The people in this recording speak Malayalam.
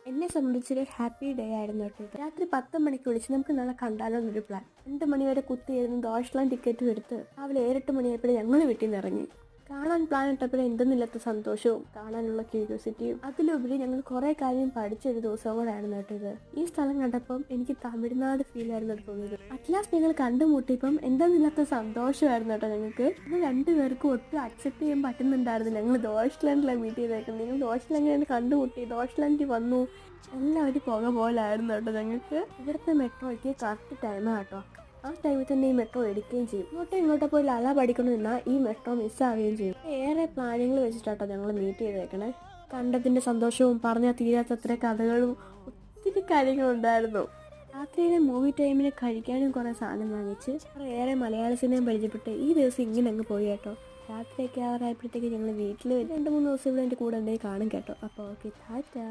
എന്നെ സംബന്ധിച്ചൊരു ഹാപ്പി ഡേ ആയിരുന്നു കേട്ടോ ഇത്. രാത്രി 10 മണിക്ക് വിളിച്ച് നമുക്ക് നാളെ കണ്ടാലോ എന്നൊരു പ്ലാൻ. 2 മണി വരെ കുത്തിയിരുന്ന് ദോഷലാൻ ടിക്കറ്റും എടുത്ത് രാവിലെ 7-8 മണിയായപ്പോഴും ഞങ്ങൾ വീട്ടിൽ നിന്ന് ഇറങ്ങി. കാണാൻ പ്ലാൻ ഇട്ടപ്പോഴും എന്തെന്നില്ലാത്ത സന്തോഷവും കാണാനുള്ള ക്യൂരിയോസിറ്റിയും അതിലുപരി ഞങ്ങൾ കുറേ കാര്യം പഠിച്ചൊരു ദിവസം കൂടെയായിരുന്നു കേട്ടോ ഇത്. ഈ സ്ഥലം കണ്ടപ്പം എനിക്ക് തമിഴ്നാട് ഫീൽ ആയിരുന്നു തോന്നിയത്. അറ്റ്ലാസ്റ്റ് ഞങ്ങൾ കണ്ടുമുട്ടിയപ്പം എന്തെന്നില്ലാത്ത സന്തോഷമായിരുന്നു കേട്ടോ ഞങ്ങൾക്ക്. ഇത് രണ്ടുപേർക്കും ഒട്ടും അക്സെപ്റ്റ് ചെയ്യാൻ പറ്റുന്നുണ്ടായിരുന്നില്ല. ഞങ്ങൾ ദോഷലാൻഡിലാണ് മീറ്റ് ചെയ്തേക്കുന്നത്. ഞങ്ങൾ ദോഷലാൻഡിലാണ് കണ്ടുമുട്ടി, ദോഷലാൻഡിൽ വന്നു, എല്ലാം ഒരു പുക പോലായിരുന്നു കേട്ടോ ഞങ്ങൾക്ക്. ഇവിടുത്തെ മെട്രോയ്ക്ക് കറക്റ്റ് ടൈമാണ് കേട്ടോ. ആ ടൈമിൽ തന്നെ ഈ മെട്രോ എടുക്കുകയും ചെയ്യും. ഇങ്ങോട്ടോ പോയി ലല പഠിക്കണമെന്നാൽ ഈ മെട്രോ മിസ്സാവുകയും ചെയ്യും. ഏറെ പ്ലാനിങ്ങൾ വെച്ചിട്ടാട്ടോ ഞങ്ങൾ മീറ്റ് ചെയ്തേക്കണേ. കണ്ടതിൻ്റെ സന്തോഷവും പറഞ്ഞാൽ തീരാത്തത്ര കഥകളും ഒത്തിരി കാര്യങ്ങളുണ്ടായിരുന്നു. രാത്രിയിലെ മൂവി ടൈമിന് കഴിക്കാനും കുറേ സാധനം വാങ്ങിച്ച് ഏറെ മലയാള സിനിമ പരിചയപ്പെട്ട് ഈ ദിവസം ഇങ്ങനെ അങ്ങ് പോയി കേട്ടോ. രാത്രിയൊക്കെ ആറായപ്പോഴത്തേക്ക് ഞങ്ങൾ വീട്ടിൽ 2-3 ദിവസം ഇവിടെ എൻ്റെ കൂടെ എന്തെങ്കിലും കാണും കേട്ടോ. അപ്പോൾ ഓക്കെ, ടാറ്റാ.